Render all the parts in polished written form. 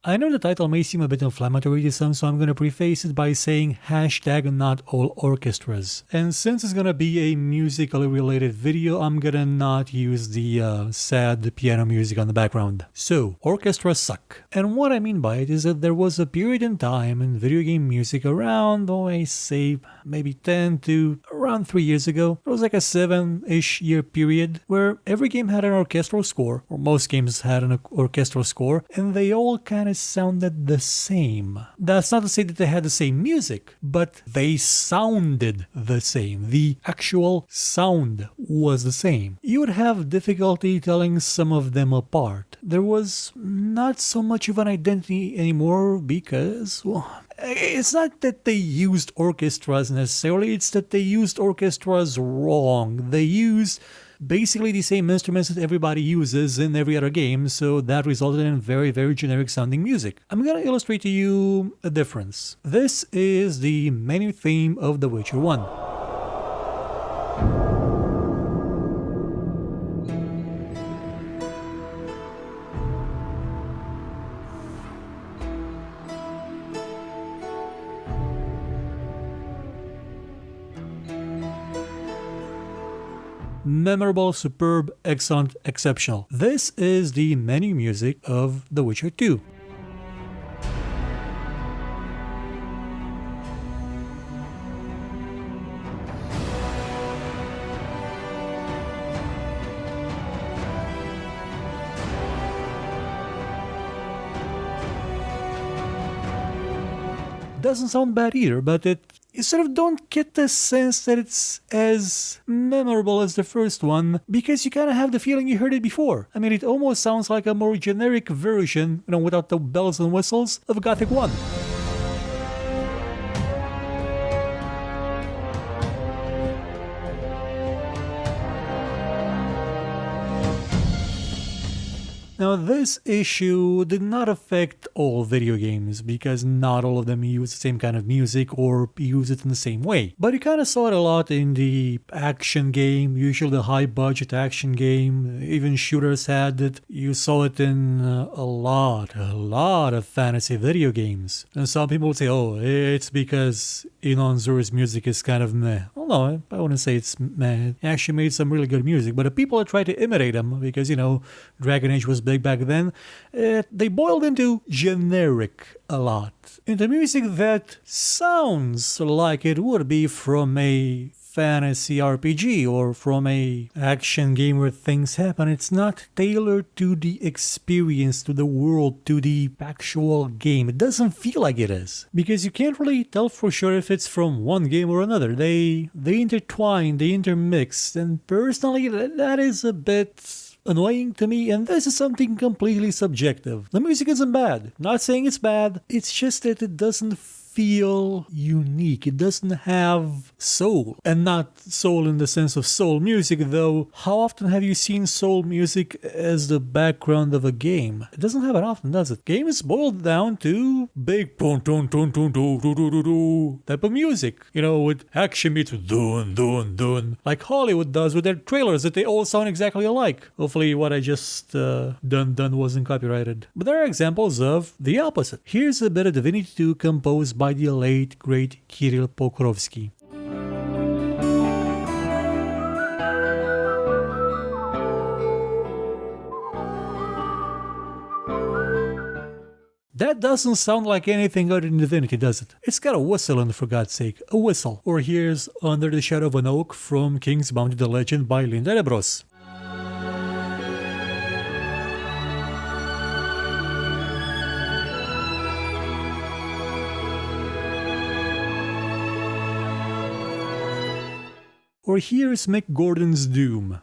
I know the title may seem a bit inflammatory to some, so I'm gonna preface it by saying hashtag not all orchestras. And since it's gonna be a musically related video, I'm gonna not use the sad piano music on the background. So, orchestras suck. And what I mean by it is that there was a period in time in video game music around, I say, maybe 10 to around 3 years ago. It was like a 7-ish year period where every game had an orchestral score, or most games had an orchestral score, and they all kind of sounded the same. That's not to say that they had the same music, but they sounded the same. The actual sound was the same. You would have difficulty telling some of them apart. There was not so much of an identity anymore because, well, it's not that they used orchestras necessarily, it's that they used orchestras wrong. They used basically the same instruments that everybody uses in every other game, so that resulted in very, very generic sounding music. I'm gonna illustrate to you a difference. This is the menu theme of The Witcher 1. Memorable, superb, excellent, exceptional. This is the menu music of The Witcher 2. Doesn't sound bad either, but you sort of don't get the sense that it's as memorable as the first one, because you kind of have the feeling you heard it before. I mean, it almost sounds like a more generic version, without the bells and whistles, of Gothic 1. Now, this issue did not affect all video games, because not all of them use the same kind of music or use it in the same way. But you kind of saw it a lot in the action game, usually the high-budget action game. Even shooters had it. You saw it in a lot of fantasy video games. And some people would say, oh, it's because Inon Zur's music is kind of meh. Well, no, I wouldn't say it's meh. He actually made some really good music, but the people that tried to imitate him, because, Dragon Age was big back then, they boiled into generic a lot. Into music that sounds like it would be from a fantasy RPG or from a action game where things happen. It's not tailored to the experience, to the world, to the actual game. It doesn't feel like it is, because you can't really tell for sure if it's from one game or another. They intertwine, they intermix, and personally that is a bit annoying to me, and this is something completely subjective. The music isn't bad. Not saying it's bad, it's just that it doesn't feel unique. It doesn't have soul. And not soul in the sense of soul music, though. How often have you seen soul music as the background of a game? It doesn't happen often, does it? Game is boiled down to big type of music. With action beats, dun, like Hollywood does with their trailers, that they all sound exactly alike. Hopefully what I just done wasn't copyrighted. But there are examples of the opposite. Here's a bit of Divinity 2 composed by the late, great Kirill Pokrovsky. That doesn't sound like anything other than Divinity, does it? It's got a whistle in it, for God's sake. A whistle. Or here's Under the Shadow of an Oak from King's Bounty: The Legend by Linda Lebros. Or here's Mick Gordon's Doom.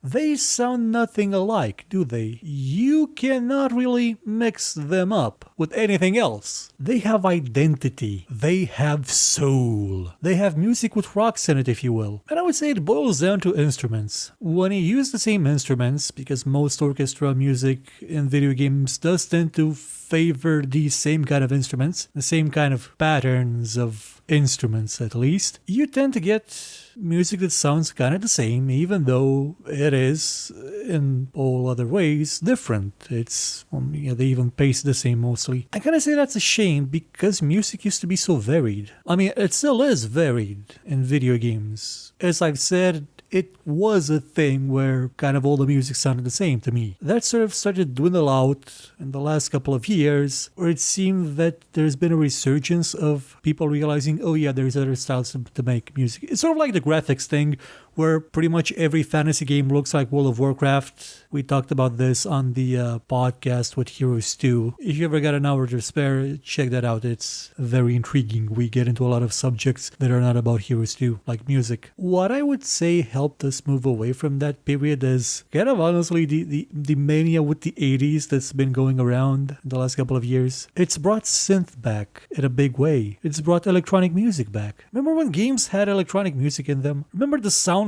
They sound nothing alike, do they? You cannot really mix them up with anything else. They have identity. They have soul. They have music with rocks in it, if you will. And I would say it boils down to instruments. When you use the same instruments, because most orchestra music in video games does tend to favor the same kind of instruments, the same kind of patterns of instruments at least, you tend to get music that sounds kind of the same, even though it is, in all other ways, different. It's, they even pace the same mostly. I gotta say that's a shame, because music used to be so varied. I mean, it still is varied in video games. As I've said, it was a thing where kind of all the music sounded the same to me. That sort of started to dwindle out in the last couple of years, where it seemed that there's been a resurgence of people realizing, oh yeah, there's other styles to make music. It's sort of like the graphics thing, where pretty much every fantasy game looks like World of Warcraft. We talked about this on the podcast with Heroes 2. If you ever got an hour to spare, check that out. It's very intriguing. We get into a lot of subjects that are not about Heroes 2, like music. What I would say helped us move away from that period is kind of honestly the mania with the 80s that's been going around in the last couple of years. It's brought synth back in a big way. It's brought electronic music back. Remember when games had electronic music in them? Remember the soundtrack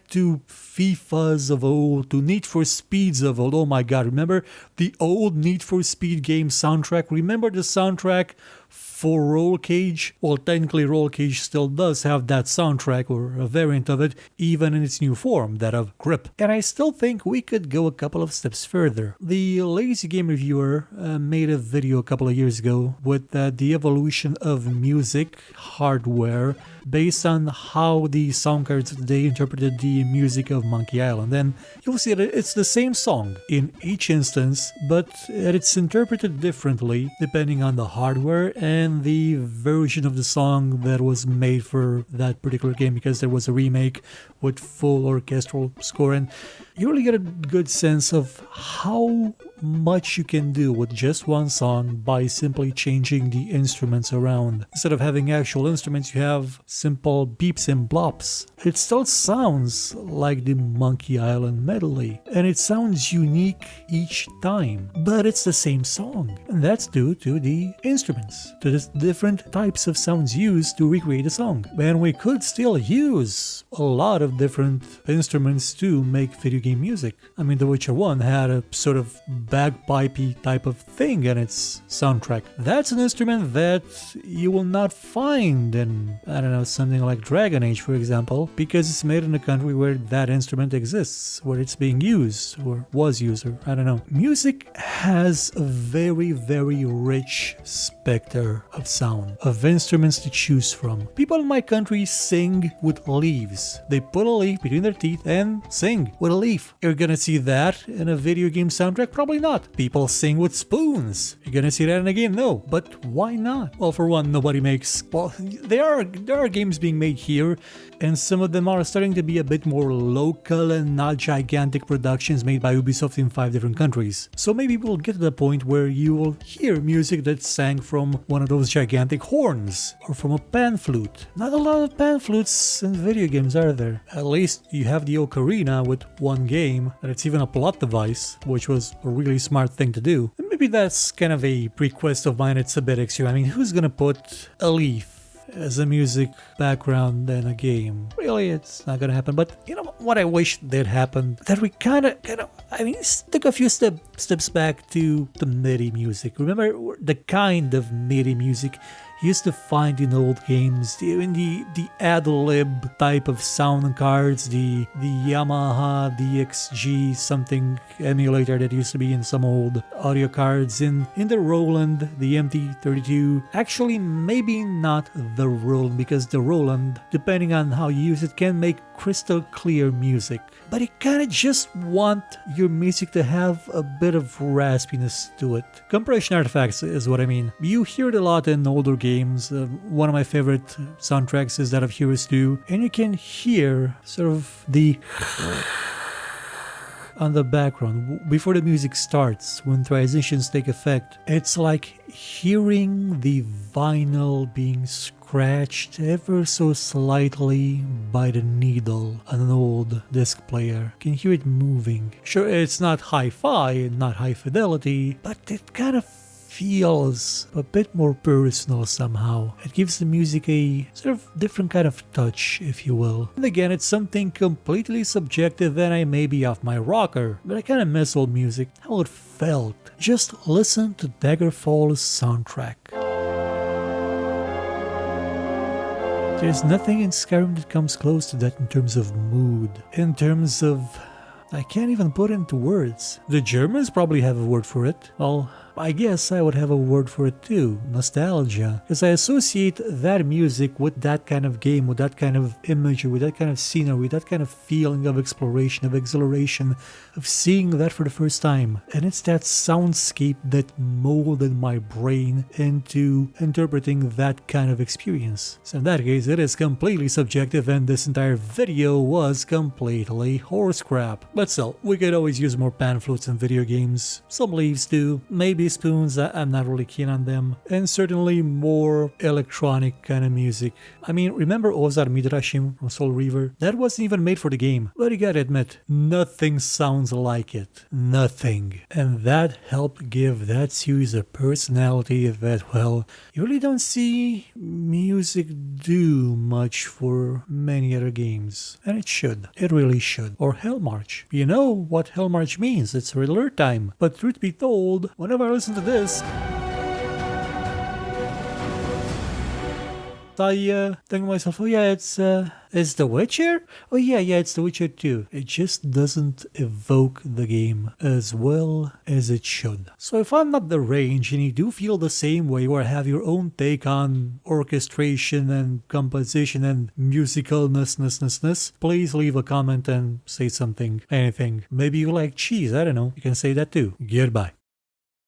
to FIFAs of old, to Need for Speeds of old? Oh my god, remember the old Need for Speed game soundtrack? Remember the soundtrack for Roll Cage? Well, technically Roll Cage still does have that soundtrack, or a variant of it, even in its new form, that of Grip. And I still think we could go a couple of steps further. The Lazy Game Reviewer made a video a couple of years ago with the evolution of music hardware based on how the sound cards they interpreted the music of Monkey Island. And you'll see that it's the same song in each instance, but it's interpreted differently depending on the hardware and the version of the song that was made for that particular game, because there was a remake with full orchestral score, and you really get a good sense of how much you can do with just one song by simply changing the instruments around. Instead of having actual instruments, you have simple beeps and blops. It still sounds like the Monkey Island medley, and it sounds unique each time, but it's the same song. And that's due to the instruments, to the different types of sounds used to recreate a song. And we could still use a lot of different instruments to make video game music. I mean, The Witcher 1 had a sort of bagpipey type of thing in its soundtrack. That's an instrument that you will not find in, I don't know, something like Dragon Age, for example, because it's made in a country where that instrument exists, where it's being used, or was used, or I don't know. Music has a very, very rich specter of sound, of instruments to choose from. People in my country sing with leaves. They put a leaf between their teeth and sing with a leaf. You're gonna see that in a video game soundtrack? Probably not. People sing with spoons. You're gonna see that in a game? No. But why not? Well, for one, nobody makes... Well, there are games being made here, and some of them are starting to be a bit more local and not gigantic productions made by Ubisoft in 5 different countries. So maybe we'll get to the point where you will hear music that's sang from one of those gigantic horns, or from a pan flute. Not a lot of pan flutes in video games, are there? At least you have the ocarina with one game, and it's even a plot device, which was a really smart thing to do. And maybe that's kind of a request of mine, it's a bit extreme. I mean, who's gonna put a leaf as a music background in a game? Really, it's not gonna happen. But you know what I wish did happen? That we kind of, I mean, took a few steps back to the MIDI music. Remember the kind of MIDI music you used to find in old games, the ad-lib type of sound cards, the Yamaha DXG something emulator that used to be in some old audio cards, in the Roland, the MT32. Actually, maybe not the Roland, because the Roland, depending on how you use it, can make crystal clear music. But you kinda just want your music to have a bit of raspiness to it. Compression artifacts is what I mean. You hear it a lot in older games. One of my favorite soundtracks is that of Heroes 2, and you can hear sort of the on the background before the music starts, when transitions take effect. It's like hearing the vinyl being scratched ever so slightly by the needle on an old disc player. You can hear it moving. Sure, it's not hi-fi and not high fidelity, but it kind of feels a bit more personal somehow. It gives the music a sort of different kind of touch, if you will. And again, it's something completely subjective and I may be off my rocker, but I kinda miss old music, how it felt. Just listen to Daggerfall's soundtrack. There's nothing in Skyrim that comes close to that in terms of mood, in terms of... I can't even put it into words. The Germans probably have a word for it. Well, I guess I would have a word for it too, nostalgia, because I associate that music with that kind of game, with that kind of imagery, with that kind of scenery, with that kind of feeling of exploration, of exhilaration, of seeing that for the first time. And it's that soundscape that molded my brain into interpreting that kind of experience. So in that case, it is completely subjective and this entire video was completely horse crap. But still, we could always use more pan flutes in video games, some leaves too, maybe spoons, I'm not really keen on them, and certainly more electronic kind of music. I mean, remember Ozar Midrashim from Soul Reaver? That wasn't even made for the game, but you gotta admit, nothing sounds like it. Nothing. And that helped give that series a personality that, well, you really don't see music do much for many other games. And it should. It really should. Or Hell March. You know what Hell March means, it's Riddler time. But truth be told, whenever I listen to this, I think to myself, oh yeah, it's The Witcher? Oh yeah, it's The Witcher 2. It just doesn't evoke the game as well as it should. So if I'm not the range and you do feel the same way or have your own take on orchestration and composition and musicalness, please leave a comment and say something, anything. Maybe you like cheese, I don't know. You can say that too. Goodbye.